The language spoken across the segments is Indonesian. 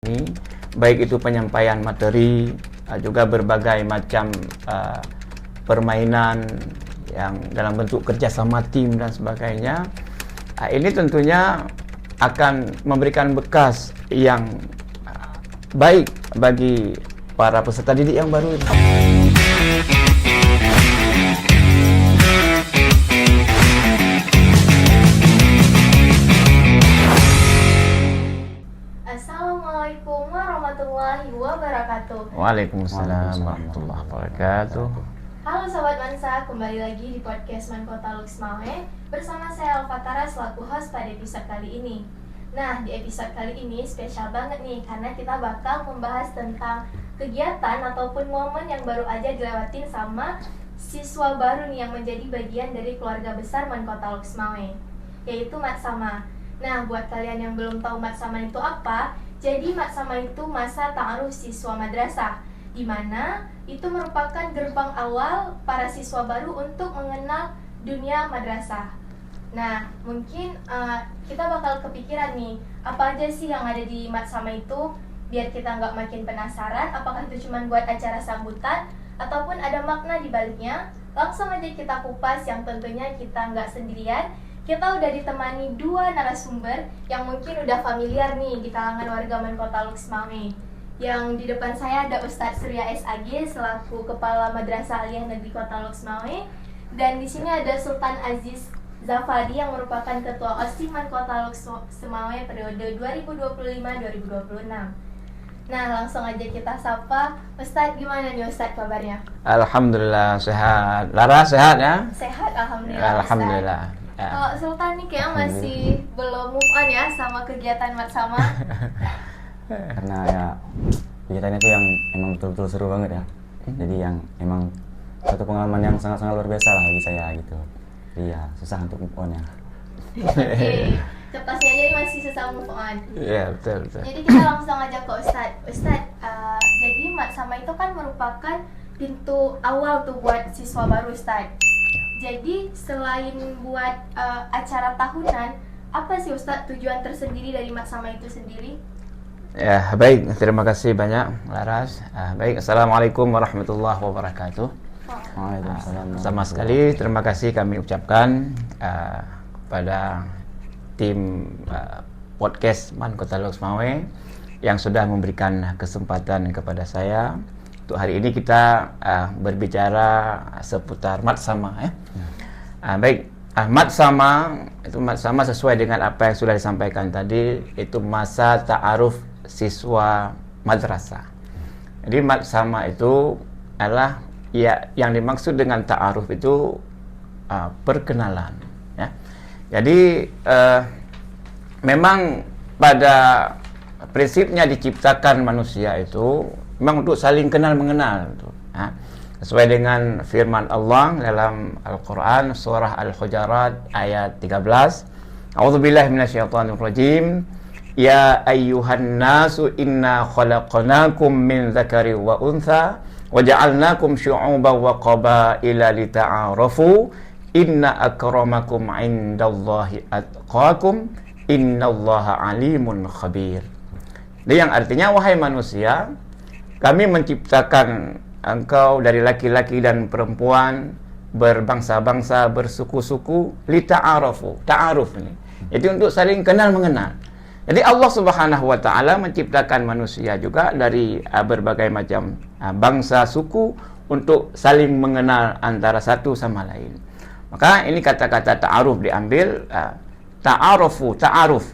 ini, baik itu penyampaian materi, juga berbagai macam permainan yang dalam bentuk kerjasama tim dan sebagainya. Ini tentunya akan memberikan bekas yang baik bagi para peserta didik yang baru ini. Assalamualaikum warahmatullahi wabarakatuh. Waalaikumsalam warahmatullahi wabarakatuh. Halo Sobat Mansa, kembali lagi di podcast Manko Talks Mawe bersama saya Alfatara selaku host pada episode kali ini. Nah, di episode kali ini spesial banget nih karena kita bakal membahas tentang kegiatan ataupun momen yang baru aja dilewatin sama siswa baru nih yang menjadi bagian dari keluarga besar Manko Talks Mawe, yaitu Matsama. Nah, buat kalian yang belum tahu Matsama itu apa, jadi Matsama itu masa ta'aruf siswa madrasah, di mana itu merupakan gerbang awal para siswa baru untuk mengenal dunia madrasah. Nah, mungkin kita bakal kepikiran nih, apa aja sih yang ada di Matsama itu, biar kita nggak makin penasaran apakah itu cuma buat acara sambutan ataupun ada makna di baliknya. Langsung aja kita kupas, yang tentunya kita nggak sendirian. Kita udah ditemani dua narasumber yang mungkin udah familiar nih di kalangan warga Manko Talks Mawe. Yang di depan saya ada Ustadz Surya SAG selaku Kepala Madrasah Aliyah Negeri Kota Lux Mawe, dan di sini ada Sultan Aziz Zafadi yang merupakan Ketua OSIS Manko Talks Mawe periode 2025-2026. Nah, langsung aja kita sapa Ustadz. Gimana nih Ustadz kabarnya? Alhamdulillah sehat. Lara sehat ya? Sehat, alhamdulillah. Alhamdulillah. Ya. Kalau Sultan nih kayak masih belum move on ya sama kegiatan Matsama. Karena ya kegiatan itu yang emang betul-betul seru banget ya. Jadi yang emang satu pengalaman yang sangat-sangat luar biasa lah bagi saya gitu. Jadi ya susah untuk move on ya. Oke, cepasnya aja masih susah move on. Iya, betul. Jadi kita langsung aja ke Ustadz. Ustadz, jadi Matsama itu kan merupakan pintu awal tuh buat siswa baru, Ustadz. Jadi selain buat acara tahunan, apa sih Ustadz tujuan tersendiri dari Matsama itu sendiri? Ya, baik. Terima kasih banyak, Laras. Baik, Assalamualaikum warahmatullahi wabarakatuh. Waalaikumsalam. Sama sekali terima kasih kami ucapkan kepada tim podcast Manko Talks Mawe yang sudah memberikan kesempatan kepada saya. Untuk hari ini kita berbicara seputar Matsama ya. Baik, Matsama itu Matsama sesuai dengan apa yang sudah disampaikan tadi, itu masa ta'aruf siswa madrasah. Jadi Matsama itu adalah ya yang dimaksud dengan ta'aruf itu perkenalan ya. Jadi memang pada prinsipnya diciptakan manusia itu memang untuk saling kenal mengenal ya. Sesuai dengan firman Allah dalam Al-Quran surah Al-Hujarat ayat 13, A'udzubillahi minasyaitonirrajim, ya ayyuhan nasu inna khalaqnakum min dzakari wa untha wa ja'alnakum syu'uban wa qabaila lita'arafu inna akramakum 'indallahi atqakum innallaha alimun khabir. Jadi yang artinya, wahai manusia, kami menciptakan engkau dari laki-laki dan perempuan, berbangsa-bangsa, bersuku-suku, lita'arafu. Ta'aruf ini jadi untuk saling kenal mengenal. Jadi Allah Subhanahu wa taala menciptakan manusia juga dari berbagai macam bangsa, suku untuk saling mengenal antara satu sama lain. Maka ini kata-kata ta'aruf diambil ta'arufu, ta'aruf.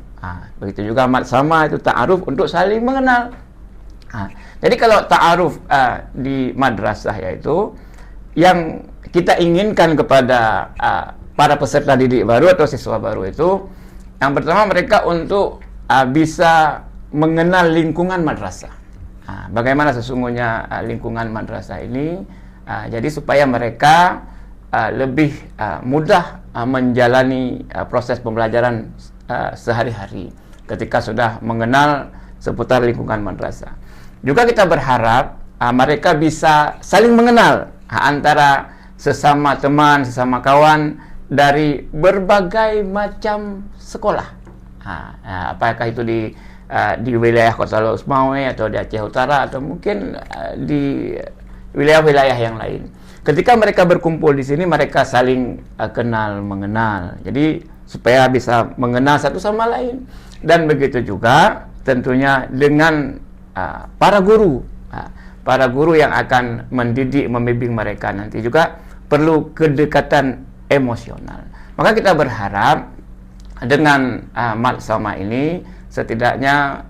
Begitu juga Matsama itu ta'aruf untuk saling mengenal. Jadi kalau ta'aruf di madrasah yaitu yang kita inginkan kepada para peserta didik baru atau siswa baru itu, yang pertama mereka untuk bisa mengenal lingkungan madrasah. Bagaimana sesungguhnya lingkungan madrasah ini, jadi supaya mereka lebih mudah menjalani proses pembelajaran sehari-hari ketika sudah mengenal seputar lingkungan madrasah. Juga kita berharap mereka bisa saling mengenal antara sesama teman, sesama kawan dari berbagai macam sekolah. Apakah itu di di wilayah Kota Lok Semawe atau di Aceh Utara atau mungkin di wilayah-wilayah yang lain. Ketika mereka berkumpul di sini, mereka saling kenal mengenal. Jadi supaya bisa mengenal satu sama lain. Dan begitu juga tentunya dengan para guru. Para guru yang akan mendidik, membimbing mereka nanti juga perlu kedekatan emosional. Maka kita berharap dengan Matsama ini setidaknya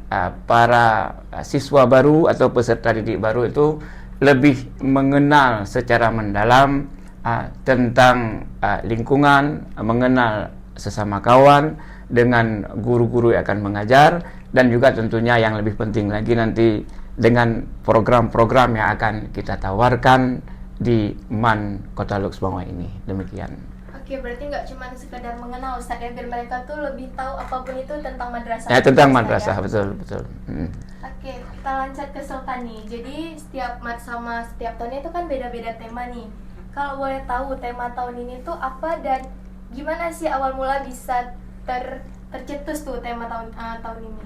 para siswa baru atau peserta didik baru itu lebih mengenal secara mendalam tentang lingkungan, mengenal sesama kawan dengan guru-guru yang akan mengajar, dan juga tentunya yang lebih penting lagi nanti dengan program-program yang akan kita tawarkan di MAN Kota Lok Semawe ini. Demikian. Oke, berarti nggak cuma sekedar mengenal Ustaz ya, biar mereka tuh lebih tahu apapun itu tentang madrasah. Ya, tentang Ustaz, madrasah, ya? betul. Oke, kita lanjut ke Sultan nih. Jadi setiap Matsama setiap tahunnya itu kan beda-beda tema nih. Kalau boleh tahu tema tahun ini tuh apa dan gimana sih awal mula bisa tercetus tuh tema tahun ini?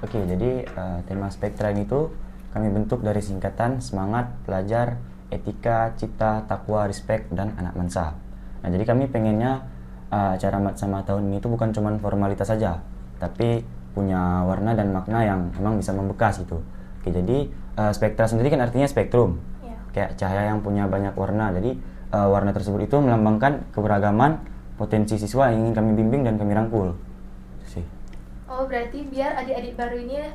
Oke, jadi tema Spektra ini tuh kami bentuk dari singkatan semangat, pelajar, etika, cita, takwa, respect, dan anak mansa. Nah, jadi kami pengennya acara Matsama tahun ini tuh bukan cuma formalitas saja, tapi punya warna dan makna yang memang bisa membekas itu. Oke, jadi spektra sendiri kan artinya spektrum, kayak cahaya yang punya banyak warna. Jadi warna tersebut itu melambangkan keberagaman potensi siswa yang ingin kami bimbing dan kami rangkul. Sih. Oh, berarti biar adik-adik baru ini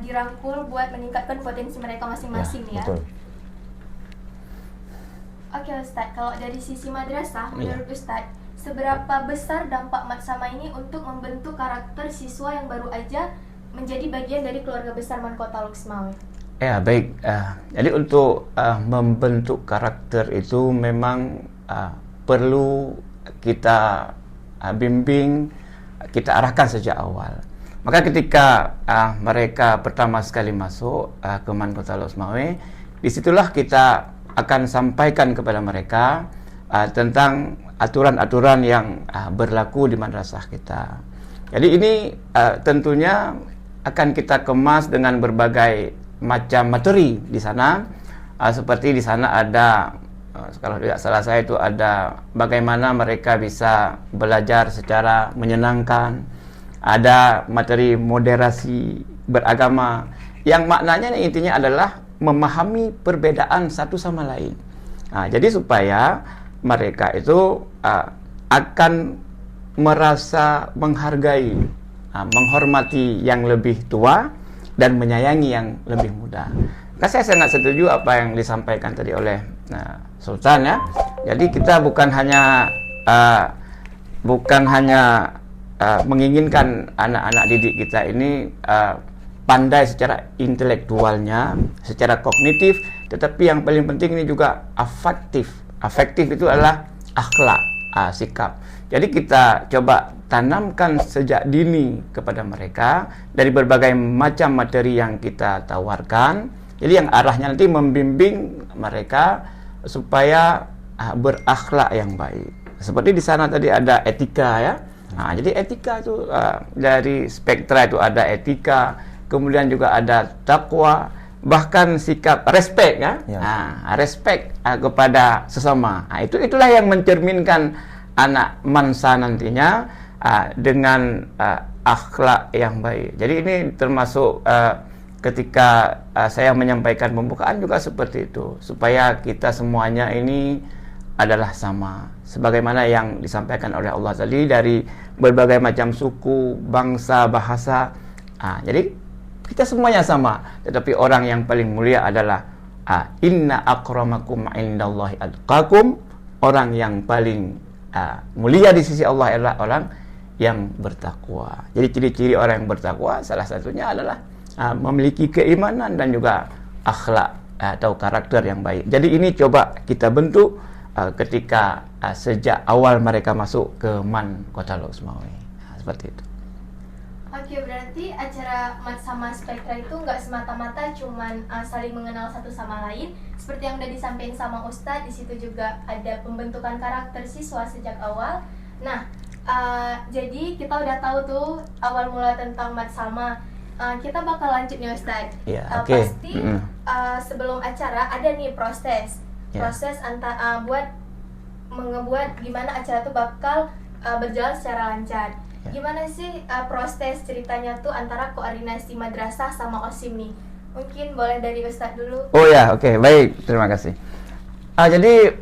dirangkul buat meningkatkan potensi mereka masing-masing ya? Betul. Oke Ustadz, kalau dari sisi madrasah, menurut Ustadz, seberapa besar dampak Matsama ini untuk membentuk karakter siswa yang baru aja menjadi bagian dari keluarga besar MAN Kota Lok Semawe? Ya, baik. Jadi untuk membentuk karakter itu memang perlu kita bimbing, kita arahkan sejak awal. Maka ketika mereka pertama sekali masuk ke MAN Kota Lok Semawe, disitulah kita akan sampaikan kepada mereka tentang aturan-aturan yang berlaku di madrasah kita. Jadi ini tentunya akan kita kemas dengan berbagai macam materi di sana. Seperti di sana ada, kalau tidak salah saya itu ada bagaimana mereka bisa belajar secara menyenangkan. Ada materi moderasi beragama yang maknanya intinya adalah memahami perbedaan satu sama lain. Jadi supaya mereka itu akan merasa menghargai, menghormati yang lebih tua dan menyayangi yang lebih muda. Saya sangat setuju apa yang disampaikan tadi oleh Sultan ya. Jadi kita bukan hanya menginginkan anak-anak didik kita ini pandai secara intelektualnya, secara kognitif, tetapi yang paling penting ini juga afektif. Afektif itu adalah akhlak, sikap. Jadi kita coba tanamkan sejak dini kepada mereka dari berbagai macam materi yang kita tawarkan. Jadi yang arahnya nanti membimbing mereka supaya berakhlak yang baik. Seperti di sana tadi ada etika ya. Jadi etika itu dari spektra itu ada etika, kemudian juga ada takwa, bahkan sikap respect ya. Respect kepada sesama. Itulah yang mencerminkan anak mansa nantinya dengan akhlak yang baik. Jadi ini termasuk ketika saya menyampaikan pembukaan juga seperti itu, supaya kita semuanya ini adalah sama sebagaimana yang disampaikan oleh Allah tadi dari berbagai macam suku, bangsa, bahasa. Jadi kita semuanya sama, tetapi orang yang paling mulia adalah inna akramakum indallahi atqakum. Orang yang paling mulia di sisi Allah adalah orang yang bertakwa. Jadi ciri-ciri orang yang bertakwa salah satunya adalah memiliki keimanan dan juga akhlak atau karakter yang baik. Jadi ini coba kita bentuk ketika sejak awal mereka masuk ke MAN Kota Lok Semawe. Seperti itu. Oke, berarti acara Matsama Spektra itu nggak semata-mata cuman saling mengenal satu sama lain. Seperti yang udah disampaikan sama Ustadz, di situ juga ada pembentukan karakter siswa sejak awal. Nah, jadi kita udah tahu tuh awal mula tentang Matsama. kita bakal lanjut nih Ustadz. Ya, oke. Pasti sebelum acara ada nih proses buat mengebuat gimana acara tuh bakal berjalan secara lancar. Gimana sih proses ceritanya tuh antara koordinasi madrasah sama OSIM nih? Mungkin boleh dari Ustadz dulu. Oh ya, oke, baik, terima kasih. Jadi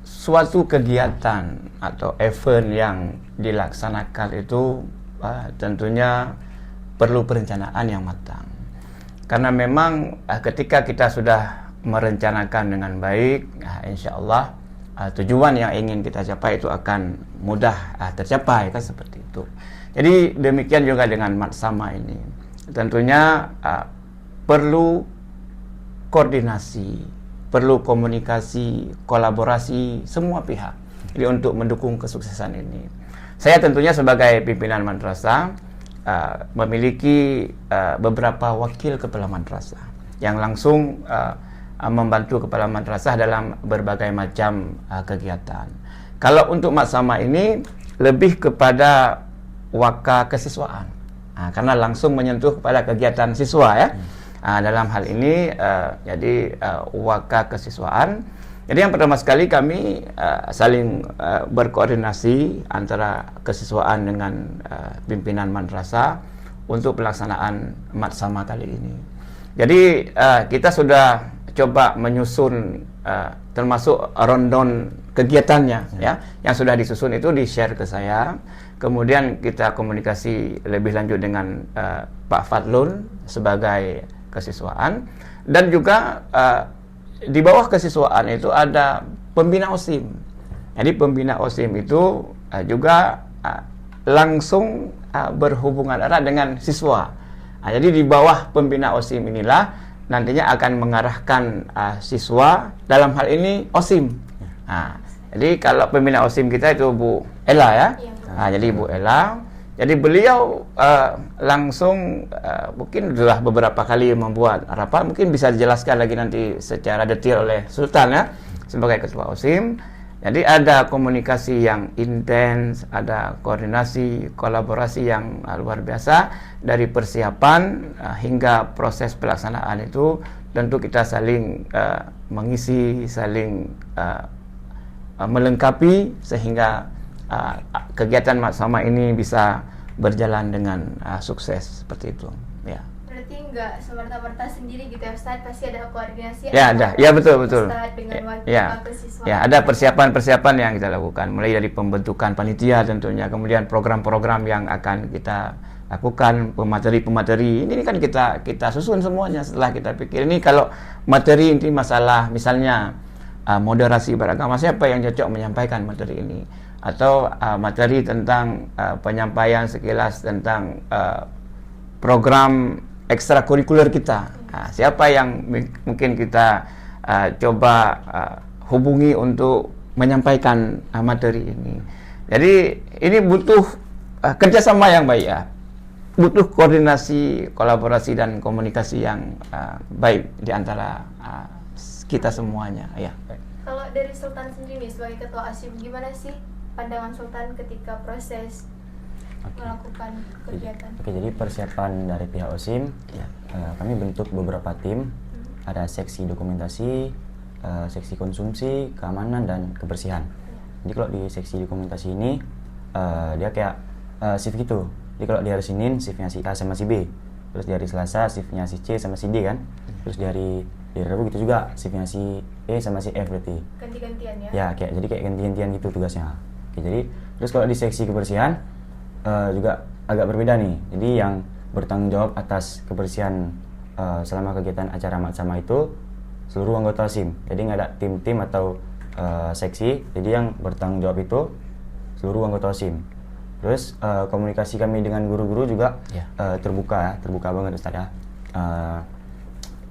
suatu kegiatan atau event yang dilaksanakan itu tentunya perlu perencanaan yang matang. Karena memang ketika kita sudah merencanakan dengan baik, insya Allah tujuan yang ingin kita capai itu akan mudah tercapai, kan seperti itu. Jadi demikian juga dengan Matsama ini. Tentunya perlu koordinasi, perlu komunikasi, kolaborasi semua pihak. Jadi untuk mendukung kesuksesan ini, saya tentunya sebagai pimpinan madrasah memiliki beberapa wakil kepala madrasah yang langsung membantu kepala madrasah dalam berbagai macam kegiatan. Kalau untuk Matsama ini lebih kepada waka kesiswaan, karena langsung menyentuh kepada kegiatan siswa ya. Dalam hal ini jadi waka kesiswaan. Jadi yang pertama sekali kami saling berkoordinasi antara kesiswaan dengan pimpinan madrasah untuk pelaksanaan Matsama kali ini. Jadi kita sudah coba menyusun termasuk rundown kegiatannya ya. Yang sudah disusun itu di-share ke saya. Kemudian kita komunikasi lebih lanjut dengan Pak Fadlun sebagai kesiswaan, dan juga di bawah kesiswaan itu ada pembina OSIM. Jadi pembina OSIM itu juga langsung berhubungan erat dengan siswa. Jadi di bawah pembina OSIM inilah nantinya akan mengarahkan siswa, dalam hal ini OSIM. Jadi kalau pembina OSIM kita itu Bu Ella ya. Jadi Bu Ella. Jadi beliau langsung mungkin sudah beberapa kali membuat rapat, mungkin bisa dijelaskan lagi nanti secara detail oleh Sultan ya, sebagai ketua OSIM. Jadi ada komunikasi yang intens, ada koordinasi, kolaborasi yang luar biasa dari persiapan hingga proses pelaksanaan itu. Tentu kita saling mengisi, saling melengkapi sehingga kegiatan Matsama ini bisa berjalan dengan sukses seperti itu. Ya. Berarti nggak semerta-merta sendiri gitu ya Ustadz, pasti ada koordinasi. Ya ada, ya betul. Ustadz dengan wakil siswa. Ya ada persiapan yang kita lakukan, mulai dari pembentukan panitia tentunya, kemudian program-program yang akan kita lakukan, pemateri. Ini kan kita susun semuanya setelah kita pikir. Ini kalau materi ini masalah misalnya moderasi beragama, siapa yang cocok menyampaikan materi ini? Atau materi tentang penyampaian sekilas tentang program ekstrakurikuler kita. Siapa yang mungkin kita coba hubungi untuk menyampaikan materi ini. Jadi ini butuh kerjasama yang baik ya. Butuh koordinasi, kolaborasi dan komunikasi yang baik di antara kita semuanya. Ya. Kalau dari Sultan sendiri nih sebagai ketua OSIM, gimana sih pandangan Sultan ketika proses melakukan kegiatan? Jadi persiapan dari pihak OSIM, kami bentuk beberapa tim. Ada seksi dokumentasi, seksi konsumsi, keamanan, dan kebersihan. Jadi kalau di seksi dokumentasi ini, dia kayak shift gitu. Jadi kalau di hari Senin, shiftnya si A sama si B. Terus di hari Selasa, shiftnya si C sama si D kan. Terus di hari Rabu gitu juga, shiftnya si E sama si F berarti. Ganti-gantian ya? Ya, jadi kayak ganti-gantian gitu tugasnya. Jadi terus kalau di seksi kebersihan juga agak berbeda nih. Jadi yang bertanggung jawab atas kebersihan selama kegiatan acara Matsama itu seluruh anggota OSIM. Jadi nggak ada tim-tim atau seksi. Jadi yang bertanggung jawab itu seluruh anggota OSIM. Terus komunikasi kami dengan guru-guru juga terbuka banget Ustaz ya.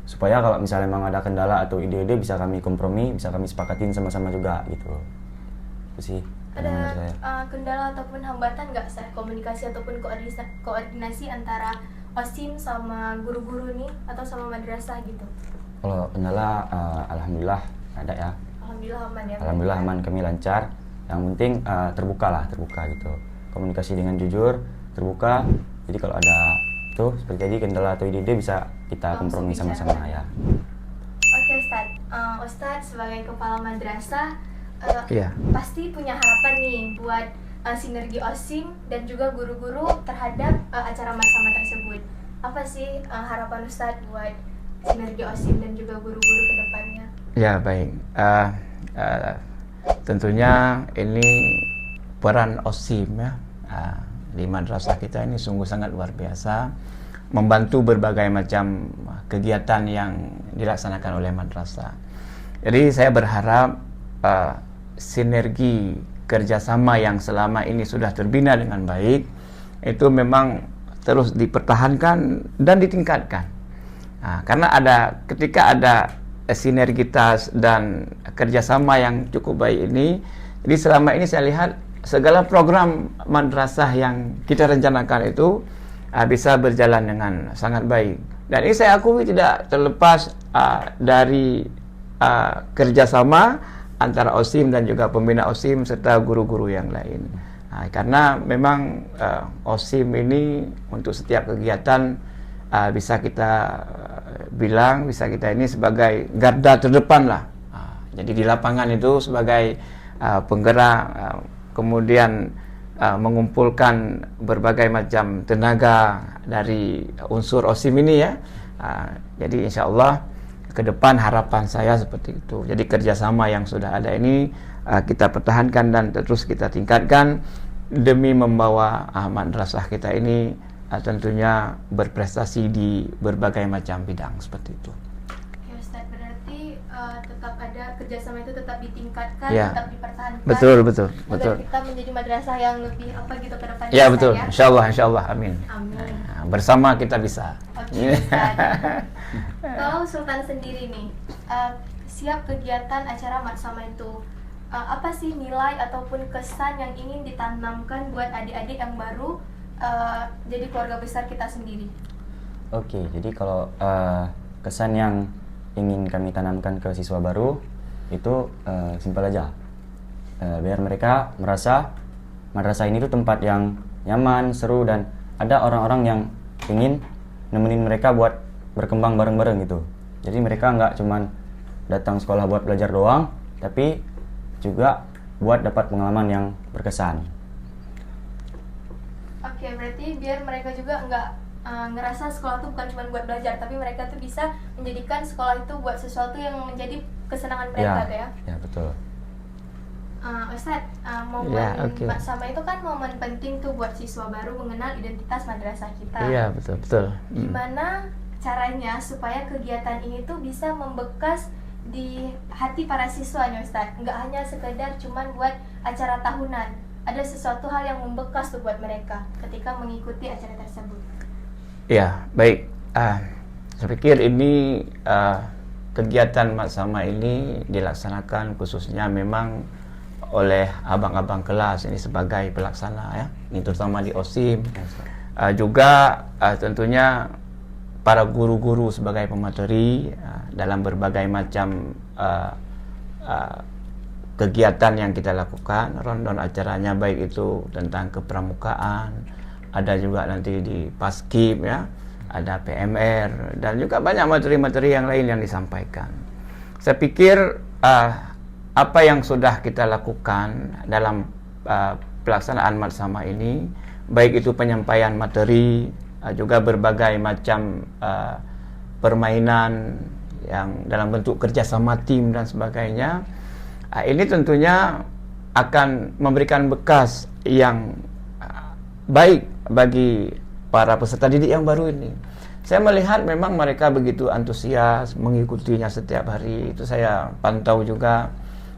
Supaya kalau misalnya memang ada kendala atau ide-ide bisa kami kompromi, bisa kami sepakatin sama-sama juga gitu. Itu sih. Ada kendala ataupun hambatan nggak saat komunikasi ataupun koordinasi antara OSIM sama guru-guru nih atau sama madrasah gitu? Kalau kendala, alhamdulillah ada ya. Alhamdulillah aman ya. Alhamdulillah aman, kami lancar. Yang penting terbuka gitu. Komunikasi dengan jujur, terbuka. Jadi kalau ada tuh seperti tadi kendala atau ide bisa kita kompromi sama-sama ya. Oke Ustadz, Ustadz sebagai kepala madrasah Iya. pasti punya harapan nih buat sinergi OSIM dan juga guru-guru terhadap acara bersama tersebut. Apa sih harapan Ustadz buat sinergi OSIM dan juga guru-guru ke depannya? Ya, baik. Tentunya ini peran OSIM ya di madrasah kita ini sungguh sangat luar biasa, membantu berbagai macam kegiatan yang dilaksanakan oleh madrasah. Jadi saya berharap sinergi kerjasama yang selama ini sudah terbina dengan baik itu memang terus dipertahankan dan ditingkatkan. Karena ketika ada sinergitas dan kerjasama yang cukup baik ini, jadi selama ini saya lihat segala program madrasah yang kita rencanakan itu bisa berjalan dengan sangat baik. Dan ini saya akui tidak terlepas dari kerjasama antara OSIM dan juga pembina OSIM serta guru-guru yang lain. Karena memang OSIM ini untuk setiap kegiatan bisa kita bilang, bisa kita ini sebagai garda terdepan lah. Jadi di lapangan itu sebagai penggerak, kemudian mengumpulkan berbagai macam tenaga dari unsur OSIM ini ya. Jadi insya Allah ke depan harapan saya seperti itu. Jadi kerjasama yang sudah ada ini kita pertahankan dan terus kita tingkatkan demi membawa madrasah kita ini tentunya berprestasi di berbagai macam bidang seperti itu. Ya Ustadz, berarti tetap ada kerjasama itu tetap ditingkatkan, Ya. tetap dipertahankan. Betul. Agar kita menjadi madrasah yang lebih gitu ke depannya. Ya betul. Ya? Insya Allah, amin. Amin. Bersama kita bisa. Oke Ustadz. Kalau Sultan sendiri nih, siap kegiatan acara Matsama itu, apa sih nilai ataupun kesan yang ingin ditanamkan buat adik-adik yang baru jadi keluarga besar kita sendiri? Oke, jadi kalau kesan yang ingin kami tanamkan ke siswa baru itu simpel aja, biar mereka merasa madrasah ini tuh tempat yang nyaman, seru, dan ada orang-orang yang ingin nemenin mereka buat berkembang bareng-bareng gitu. Jadi mereka nggak cuman datang sekolah buat belajar doang, tapi juga buat dapat pengalaman yang berkesan. Oke, berarti biar mereka juga nggak ngerasa sekolah itu bukan cuma buat belajar, tapi mereka tuh bisa menjadikan sekolah itu buat sesuatu yang menjadi kesenangan mereka ya? Ya betul. Ustadz, momen Matsama itu kan momen penting tuh buat siswa baru mengenal identitas madrasah kita. Iya, betul. Gimana caranya supaya kegiatan ini tuh bisa membekas di hati para siswa nih Ustadz? Nggak hanya sekedar cuman buat acara tahunan, ada sesuatu hal yang membekas tuh buat mereka ketika mengikuti acara tersebut. Ya, baik. Saya pikir ini kegiatan Matsama ini dilaksanakan khususnya memang oleh abang-abang kelas ini sebagai pelaksana ya. Ini terutama di OSIM. Juga tentunya para guru-guru sebagai pemateri dalam berbagai macam kegiatan yang kita lakukan, rundown acaranya baik itu tentang kepramukaan, ada juga nanti di Paskib ya, ada PMR dan juga banyak materi-materi yang lain yang disampaikan. Saya pikir apa yang sudah kita lakukan dalam pelaksanaan Matsama ini, baik itu penyampaian materi, juga berbagai macam permainan yang dalam bentuk kerjasama tim dan sebagainya, ini tentunya akan memberikan bekas yang baik bagi para peserta didik yang baru ini. Saya melihat memang mereka begitu antusias mengikutinya setiap hari, itu saya pantau juga.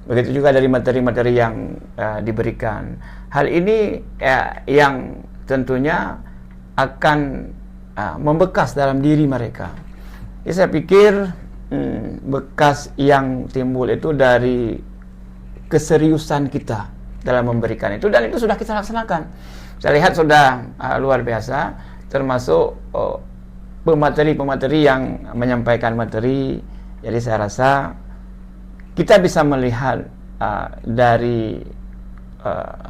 Begitu juga dari materi-materi yang diberikan. Hal ini yang tentunya akan membekas dalam diri mereka. Jadi saya pikir bekas yang timbul itu dari keseriusan kita dalam memberikan itu, dan itu sudah kita laksanakan. Saya lihat sudah luar biasa, termasuk pemateri-pemateri yang menyampaikan materi. Jadi saya rasa kita bisa melihat dari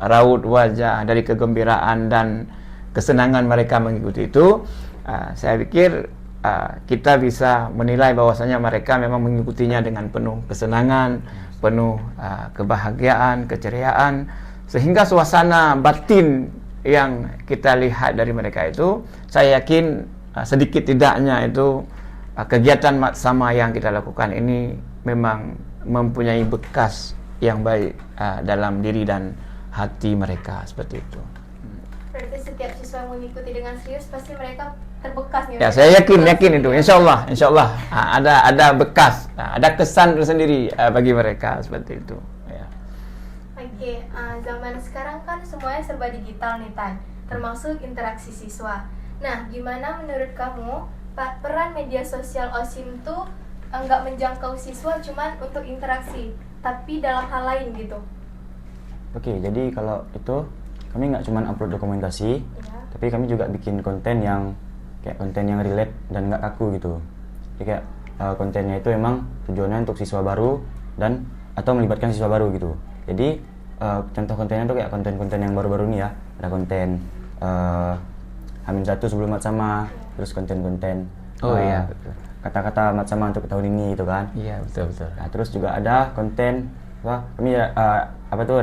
raut wajah, dari kegembiraan dan kesenangan mereka mengikuti itu, saya pikir kita bisa menilai bahwasanya mereka memang mengikutinya dengan penuh kesenangan, penuh kebahagiaan, keceriaan, sehingga suasana batin yang kita lihat dari mereka itu, saya yakin sedikit tidaknya itu kegiatan sama yang kita lakukan ini memang mempunyai bekas yang baik dalam diri dan hati mereka, seperti itu. Berarti setiap siswa yang mengikuti dengan serius pasti mereka terbekas nih. Ya, saya yakin itu, insya Allah ada bekas, ada kesan tersendiri bagi mereka, seperti itu. Ya. Oke, zaman sekarang kan semuanya serba digital nih Tan, termasuk interaksi siswa. Nah, gimana menurut kamu peran media sosial OSIM tuh nggak menjangkau siswa cuman untuk interaksi, tapi dalam hal lain gitu? Oke, jadi kalau itu kami nggak cuma upload dokumentasi, Ya. tapi kami juga bikin konten yang kayak konten yang relate dan nggak kaku gitu. Jadi kayak kontennya itu emang tujuannya untuk siswa baru dan atau melibatkan siswa baru gitu. Jadi contoh kontennya tuh kayak konten-konten yang baru-baru nih ya. Ada konten H-1 sebelum mat sama, terus konten-konten Iya, kata-kata mat sama untuk tahun ini gitu kan. iya betul. Nah, terus juga ada konten kami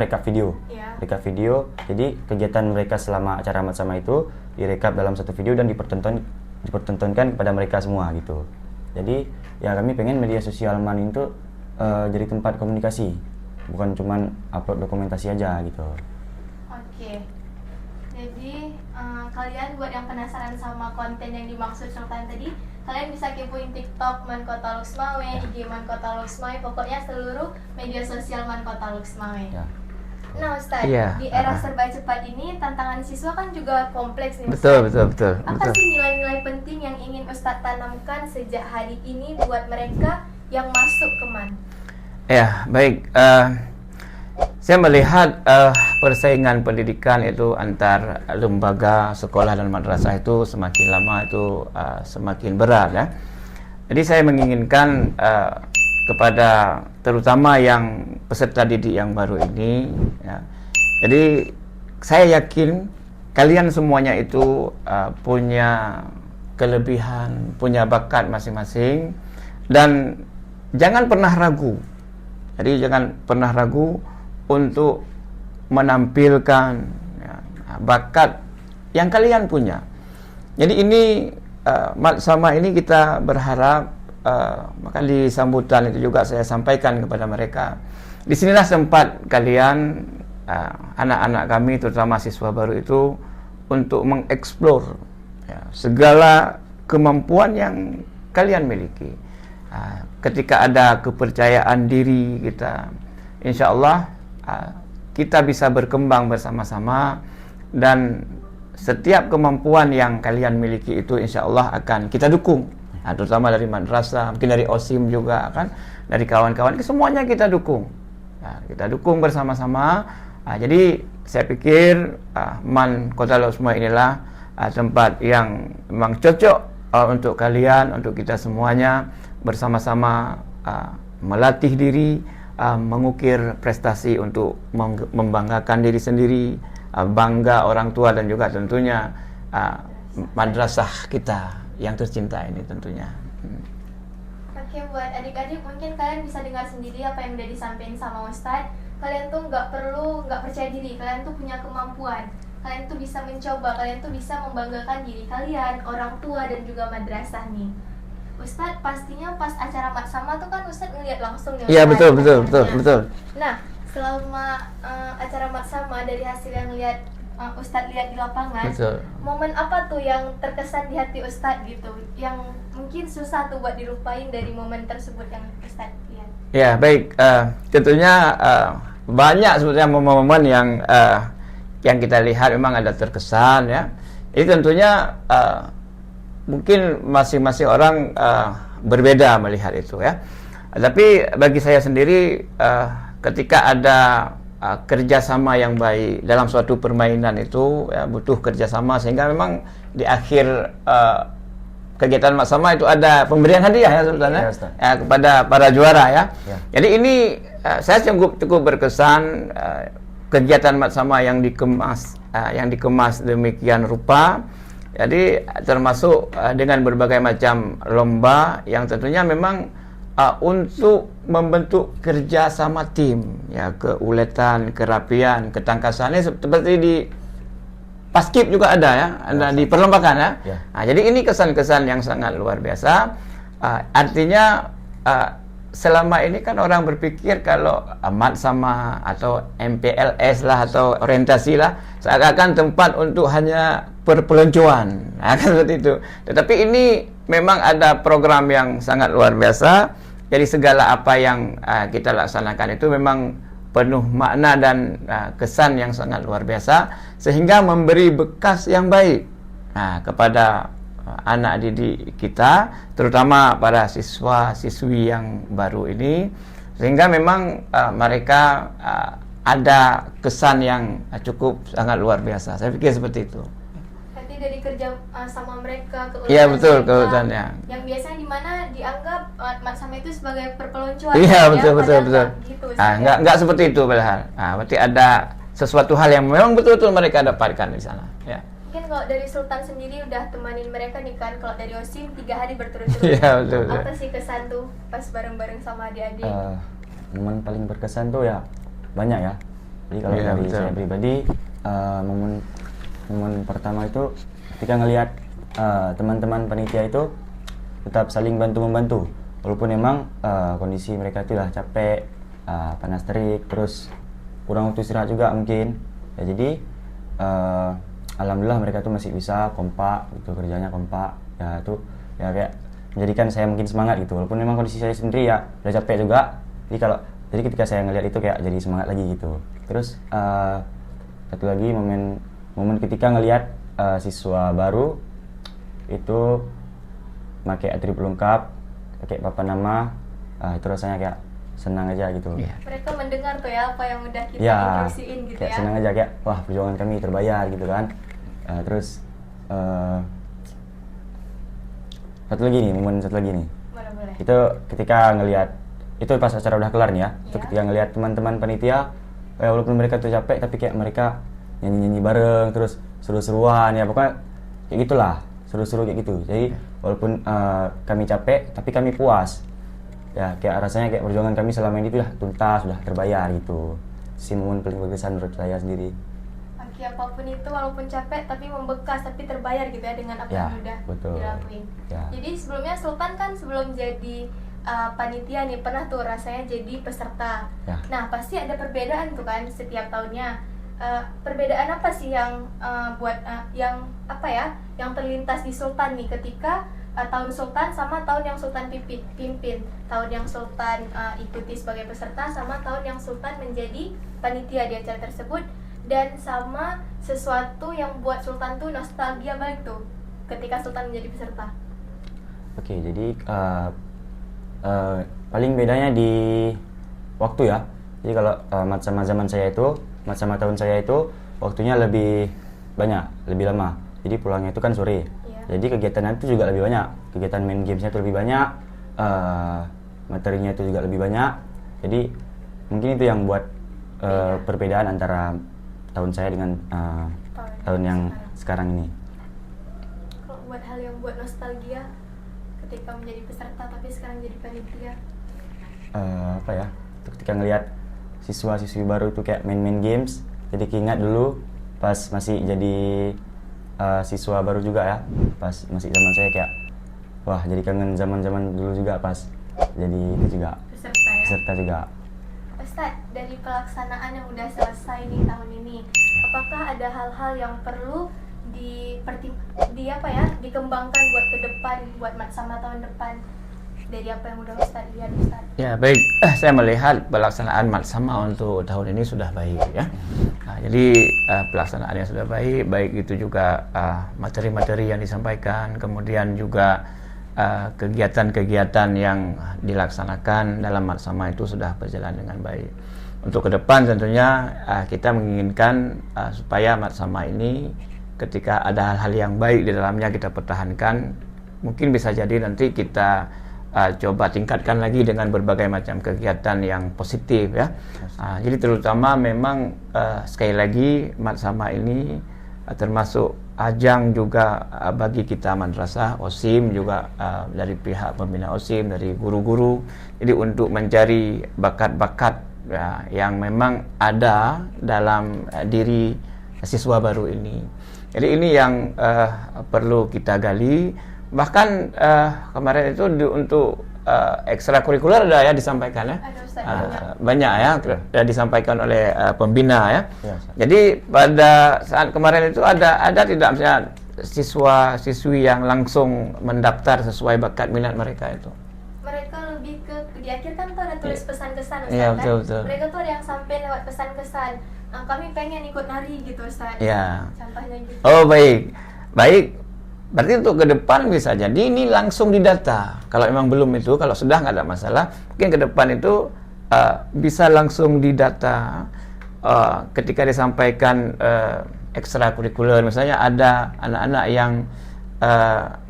rekap video. Ya. Rekap video. Jadi kegiatan mereka selama acara mat sama itu direkap dalam satu video dan dipertontonkan kepada mereka semua gitu. Jadi ya kami pengen media sosial MAN itu jadi tempat komunikasi, bukan cuman upload dokumentasi aja gitu. Oke. Jadi kalian buat yang penasaran sama konten yang dimaksud Sultan tadi, kalian bisa kepoin TikTok Man Kota Luxmawe, IG Man Kota Luxmawe, pokoknya seluruh media sosial Man Kota Luxmawe. Ya. Nah Ustadz, Iya. di era serba cepat ini tantangan siswa kan juga kompleks nih Betul. Ustadz. Apa sih nilai-nilai penting yang ingin Ustadz tanamkan sejak hari ini buat mereka yang masuk ke MAN? Ya, baik. Saya melihat persaingan pendidikan itu antar lembaga sekolah dan madrasah itu semakin lama itu semakin berat ya. Jadi saya menginginkan kepada terutama yang peserta didik yang baru ini ya. Jadi saya yakin kalian semuanya itu punya kelebihan, punya bakat masing-masing, dan jangan pernah ragu. Jadi jangan pernah ragu untuk menampilkan ya, bakat yang kalian punya. Jadi ini sama ini kita berharap maka di sambutan itu juga saya sampaikan kepada mereka. Disinilah tempat kalian anak-anak kami terutama siswa baru itu untuk mengeksplor ya, segala kemampuan yang kalian miliki. Ketika ada kepercayaan diri kita, insya Allah kita bisa berkembang bersama-sama, dan setiap kemampuan yang kalian miliki itu insya Allah akan kita dukung, terutama dari madrasah, mungkin dari OSIM juga kan, dari kawan-kawan, semuanya kita dukung. Kita dukung bersama-sama. Jadi saya pikir MAN Kota Luxmawe inilah tempat yang memang cocok untuk kalian, untuk kita semuanya bersama-sama melatih diri, mengukir prestasi untuk membanggakan diri sendiri, bangga orang tua, dan juga tentunya madrasah kita yang tercinta ini tentunya. Oke, buat adik-adik mungkin kalian bisa dengar sendiri apa yang udah disampaikan sama Ustadz. Kalian tuh nggak percaya diri, kalian tuh punya kemampuan, kalian tuh bisa mencoba, kalian tuh bisa membanggakan diri kalian, orang tua dan juga madrasah nih. Ustadz pastinya pas acara mat sama tuh kan Ustadz ngeliat langsung nih. Iya betul. Nah, selama acara mat sama, dari hasil yang Ustadz lihat di lapangan, Betul. momen apa tuh yang terkesan di hati Ustadz gitu, yang mungkin susah tuh buat dilupain dari momen tersebut yang Ustadz lihat? Ya baik, tentunya banyak sebetulnya momen-momen yang kita lihat memang ada terkesan ya. Ini tentunya mungkin masing-masing orang berbeda melihat itu ya. Tapi bagi saya sendiri, ketika ada kerjasama yang baik dalam suatu permainan itu ya, butuh kerjasama, sehingga memang di akhir kegiatan bersama itu ada pemberian hadiah ya sebetulnya ya, kepada para juara ya. Jadi ini saya cukup berkesan, kegiatan bersama yang dikemas demikian rupa, Jadi termasuk dengan berbagai macam lomba yang tentunya memang untuk membentuk kerjasama tim, ya, keuletan, kerapian, ketangkasannya seperti di Paskib juga ada ya, ada di perlombakan ya. Ya. Nah, jadi ini kesan-kesan yang sangat luar biasa. Artinya selama ini kan orang berpikir kalau mat sama atau MPLS lah atau orientasi lah seakan-akan tempat untuk hanya perpeloncoan, nah, kan seperti itu. Tetapi ini memang ada program yang sangat luar biasa. Jadi segala apa yang kita laksanakan itu memang penuh makna dan kesan yang sangat luar biasa, sehingga memberi bekas yang baik kepada anak didik kita, terutama para siswa-siswi yang baru ini, sehingga memang mereka ada kesan yang cukup sangat luar biasa. Saya pikir seperti itu. Berarti dari kerja sama mereka, Iya betul, mereka, keuletannya. yang biasanya di mana dianggap mat sama itu sebagai perpeloncoan. Iya, ya, betul. Gitu, Enggak seperti itu padahal. Berarti ada sesuatu hal yang memang betul-betul mereka dapatkan di sana. Ya. Mungkin kalau dari Sultan sendiri udah temanin mereka nih kan, kalau dari Osim 3 hari berturut-turut. Iya, betul. Apa sih kesan tuh pas bareng-bareng sama adik-adik? Momen paling berkesan tuh ya banyak ya. Jadi kalau Iya, dari betul. saya pribadi, momen pertama itu ketika ngelihat teman-teman panitia itu tetap saling bantu-membantu, walaupun memang kondisi mereka itu lah capek, panas terik, terus kurang waktu istirahat juga mungkin. Ya, jadi alhamdulillah mereka tuh masih bisa kompak gitu, kerjanya kompak. Ya itu ya kayak menjadikan saya mungkin semangat gitu, walaupun memang kondisi saya sendiri ya udah capek juga. Jadi ketika saya ngelihat itu kayak jadi semangat lagi gitu. Terus satu lagi momen ketika ngelihat siswa baru itu pakai atribut lengkap, pakai papan nama, itu rasanya kayak senang aja gitu. Iya. Mereka mendengar tuh ya apa yang udah kita Ya, instruksiin gitu kayak ya. senang aja, kayak wah perjuangan kami terbayar gitu kan. Terus satu lagi nih, Boleh. itu ketika ngelihat itu pas acara udah kelar nih ya, itu Iya. ketika ngelihat teman-teman panitia, walaupun mereka tuh capek tapi kayak mereka nyanyi-nyanyi bareng, terus seru-seruan ya, pokoknya kayak gitulah, seru-seru kayak gitu. Jadi walaupun kami capek tapi kami puas ya, kayak rasanya kayak perjuangan kami selama ini tuh udah tuntas, sudah terbayar gitu. Si momen paling berkesan menurut saya sendiri. Oke, apapun itu walaupun capek tapi membekas, tapi terbayar gitu ya dengan apa Ya, yang udah betul. dilakuin. Ya. Jadi sebelumnya Sultan kan sebelum jadi panitia nih pernah tuh rasanya jadi peserta. Ya. Nah pasti ada perbedaan tuh kan setiap tahunnya. Perbedaan apa sih yang yang apa ya yang terlintas di Sultan nih ketika tahun Sultan sama tahun yang Sultan pimpin, tahun yang Sultan ikuti sebagai peserta sama tahun yang Sultan menjadi panitia di acara tersebut, dan sama sesuatu yang buat Sultan tuh nostalgia balik tuh ketika Sultan menjadi peserta. Oke, jadi paling bedanya di waktu ya. Jadi kalau sama zaman saya itu, sama tahun saya itu waktunya lebih banyak, lebih lama. Jadi pulangnya itu kan sore. Iya. Jadi kegiatan itu juga lebih banyak. Kegiatan main gamesnya itu lebih banyak, materinya itu juga lebih banyak. Jadi mungkin itu yang buat perbedaan antara tahun saya dengan tahun yang sekarang ini. Kalau buat hal yang buat nostalgia ketika menjadi peserta tapi sekarang jadi panitia, Apa ya? Ketika ngelihat siswa-siswi baru itu kayak main-main games, jadi keingat dulu pas masih jadi siswa baru juga ya, pas masih zaman saya kayak wah jadi kangen zaman-zaman dulu juga pas jadi itu juga peserta juga. Ustaz, dari pelaksanaan yang udah selesai nih tahun ini, apakah ada hal-hal yang perlu dikembangkan buat ke depan, buat sama tahun depan, dari apa yang udah Ustaz lihat, Ustaz? Ya baik, saya melihat pelaksanaan Matsama untuk tahun ini sudah baik ya. Jadi pelaksanaannya sudah baik itu juga materi-materi yang disampaikan, kemudian juga kegiatan-kegiatan yang dilaksanakan dalam Matsama itu sudah berjalan dengan baik. Untuk ke depan tentunya kita menginginkan supaya Matsama ini ketika ada hal-hal yang baik di dalamnya kita pertahankan, mungkin bisa jadi nanti kita coba tingkatkan lagi dengan berbagai macam kegiatan yang positif ya. Jadi terutama memang sekali lagi Matsama ini termasuk ajang juga bagi kita madrasah, OSIM juga dari pihak pembina OSIM, dari guru-guru. Jadi untuk mencari bakat-bakat yang memang ada dalam diri siswa baru ini. Jadi ini yang perlu kita gali. Bahkan kemarin itu untuk ekstrakurikuler ada ya disampaikan ya. Ada Ustaz, banyak ya sudah disampaikan oleh pembina ya. Ya, Jadi pada saat kemarin itu ada tidak misalnya siswa-siswi yang langsung mendaftar sesuai bakat minat mereka itu? Mereka lebih ke di akhir kan tuh ada tulis pesan kesan Ustaz, Iya, kan? betul. Mereka tuh ada yang sampai lewat pesan kesan. Kami pengen ikut nari gitu Ustaz. Ya. Contohnya gitu. Oh baik. Berarti untuk ke depan bisa jadi ini langsung didata. Kalau memang belum itu, kalau sudah nggak ada masalah, mungkin ke depan itu bisa langsung didata ketika disampaikan ekstrakurikuler. Misalnya ada anak-anak yang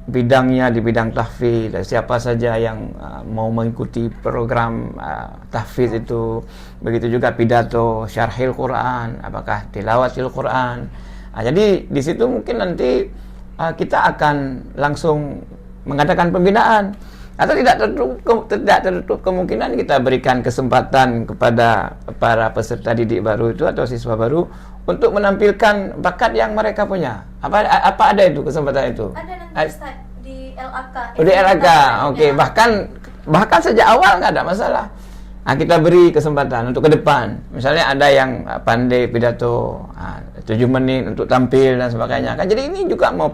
bidangnya di bidang tahfidz, siapa saja yang mau mengikuti program tahfidz itu, begitu juga pidato, syarhil Quran, apakah tilawatil Quran. Jadi di situ mungkin nanti kita akan langsung mengadakan pembinaan, atau tidak tertutup kemungkinan kita berikan kesempatan kepada para peserta didik baru itu atau siswa baru untuk menampilkan bakat yang mereka punya. Apa ada itu kesempatan itu? Ada nanti Ustaz di LAK. Di LAK, oke. Bahkan sejak awal nggak ada masalah. Kita beri kesempatan untuk ke depan. Misalnya ada yang pandai pidato 7 menit untuk tampil dan sebagainya. Kan jadi ini juga mau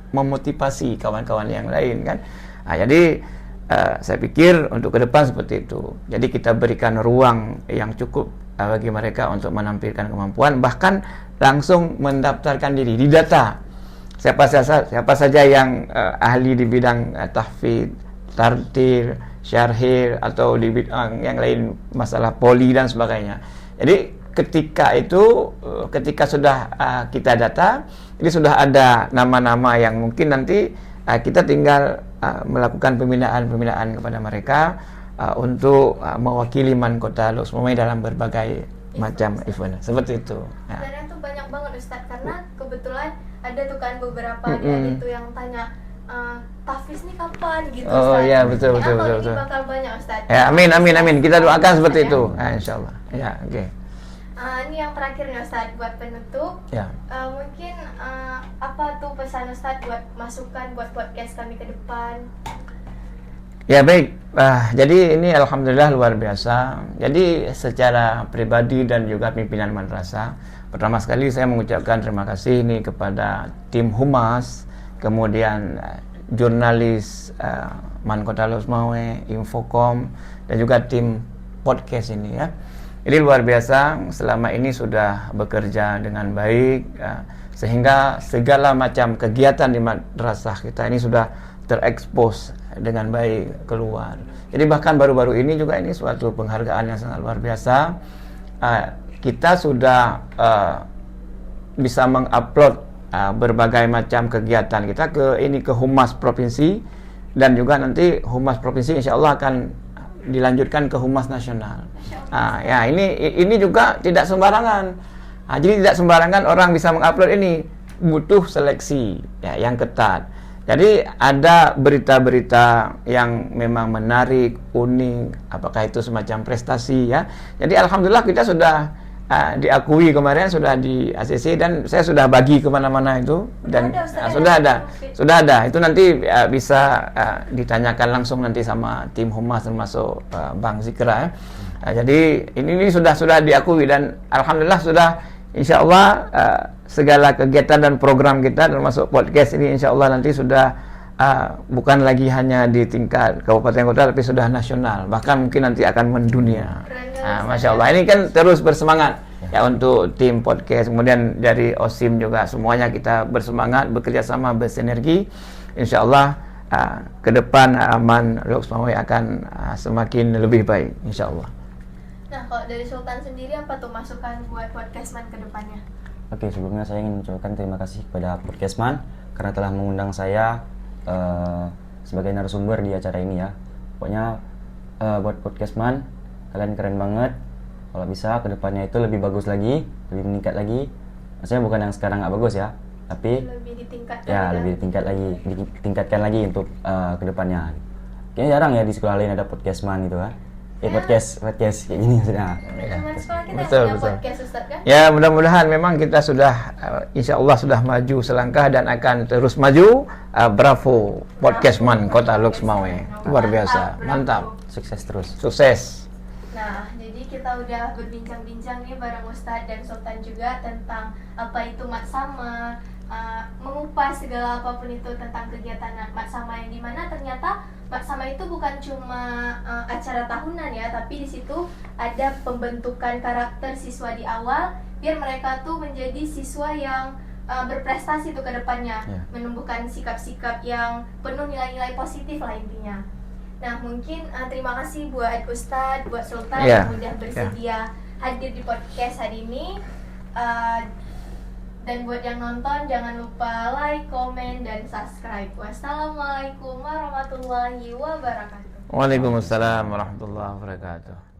memotivasi kawan-kawan yang lain kan. Jadi saya pikir untuk ke depan seperti itu. Jadi kita berikan ruang yang cukup bagi mereka untuk menampilkan kemampuan, bahkan langsung mendaftarkan diri, didata siapa saja yang ahli di bidang tahfidz, tartil, syarhil, atau di bidang yang lain masalah poli dan sebagainya. Jadi ketika sudah kita data, ini sudah ada nama-nama yang mungkin nanti kita tinggal melakukan pembinaan kepada mereka untuk mewakili Man Kota Lux Mawai dalam berbagai macam event seperti itu. Dan itu banyak banget Ustaz, karena kebetulan ada tuh kan beberapa adik itu yang tanya tahfidz nih kapan gitu Ustaz. Oh iya, betul. Ini bakal banyak Ustaz. Ya, amin. Kita doakan seperti itu. Insyaallah. Ya, oke. Ini yang terakhir nih Ustaz, buat penutup. Ya. Mungkin apa tuh pesan Ustaz buat masukan buat podcast kami ke depan? Ya baik, jadi ini alhamdulillah luar biasa. Jadi secara pribadi dan juga pimpinan madrasah, pertama sekali saya mengucapkan terima kasih nih kepada tim Humas, kemudian jurnalis Man Kota Lux Mawai, Infocom, dan juga tim podcast ini ya. Jadi luar biasa, selama ini sudah bekerja dengan baik, sehingga segala macam kegiatan di madrasah kita ini sudah terekspos dengan baik keluar. Jadi bahkan baru-baru ini juga ini suatu penghargaan yang sangat luar biasa. Kita sudah bisa mengupload berbagai macam kegiatan kita ke Humas Provinsi, dan juga nanti Humas Provinsi insya Allah akan dilanjutkan ke Humas Nasional. Ya ini juga tidak sembarangan. Jadi tidak sembarangan orang bisa mengupload ini, butuh seleksi ya, yang ketat. Jadi ada berita-berita yang memang menarik, unik, apakah itu semacam prestasi ya. Jadi alhamdulillah kita sudah diakui kemarin, sudah di ACC, dan saya sudah bagi kemana-mana itu, dan sudah ada. Itu nanti bisa ditanyakan langsung nanti sama tim Humas termasuk Bang Zikra ya. Jadi ini sudah diakui, dan alhamdulillah sudah insyaallah segala kegiatan dan program kita termasuk podcast ini insyaallah nanti sudah bukan lagi hanya di tingkat kabupaten kota, tapi sudah nasional, bahkan mungkin nanti akan mendunia. Masya Allah, ini kan terus bersemangat ya untuk tim podcast, kemudian dari OSIM juga semuanya kita bersemangat, bekerja sama, bersinergi. Insyaallah ke depan Man Lux Mawai akan semakin lebih baik insyaallah. Nah, kalau dari Sultan sendiri apa tuh masukan buat podcastman ke depannya? Oke, sebelumnya saya ingin mengucapkan terima kasih kepada podcastman karena telah mengundang saya sebagai narasumber di acara ini ya. Pokoknya buat podcastman, kalian keren banget. Kalau bisa kedepannya itu lebih bagus lagi, lebih meningkat lagi. Maksudnya bukan yang sekarang nggak bagus ya, tapi lebih ditingkatkan ya lebih ditingkatkan lagi untuk kedepannya. Kayaknya jarang ya di sekolah lain ada podcastman gitu kan. Podcast kayak gini sudah. Teman sekolah kita Betul, punya betul. podcast Ustaz kan? Ya, mudah-mudahan memang kita sudah insya Allah sudah maju selangkah dan akan terus maju. Bravo Podcastman Kota Loksmawe. Luar biasa. Mantap. Sukses terus. Sukses. Nah, jadi kita udah berbincang-bincang nih bareng Ustadz dan Sultan juga tentang apa itu Matsama, mengupas segala apapun itu tentang kegiatan Matsama yang dimana ternyata Matsama itu bukan cuma acara tahunan ya, tapi di situ ada pembentukan karakter siswa di awal biar mereka tuh menjadi siswa yang berprestasi tuh ke depannya, menumbuhkan sikap-sikap yang penuh nilai-nilai positif lah intinya. Nah, mungkin terima kasih buat Ustadz, buat Sultan yang udah bersedia hadir di podcast hari ini. Dan buat yang nonton, jangan lupa like, komen, dan subscribe. Wassalamualaikum warahmatullahi wabarakatuh. Waalaikumsalam warahmatullahi wabarakatuh.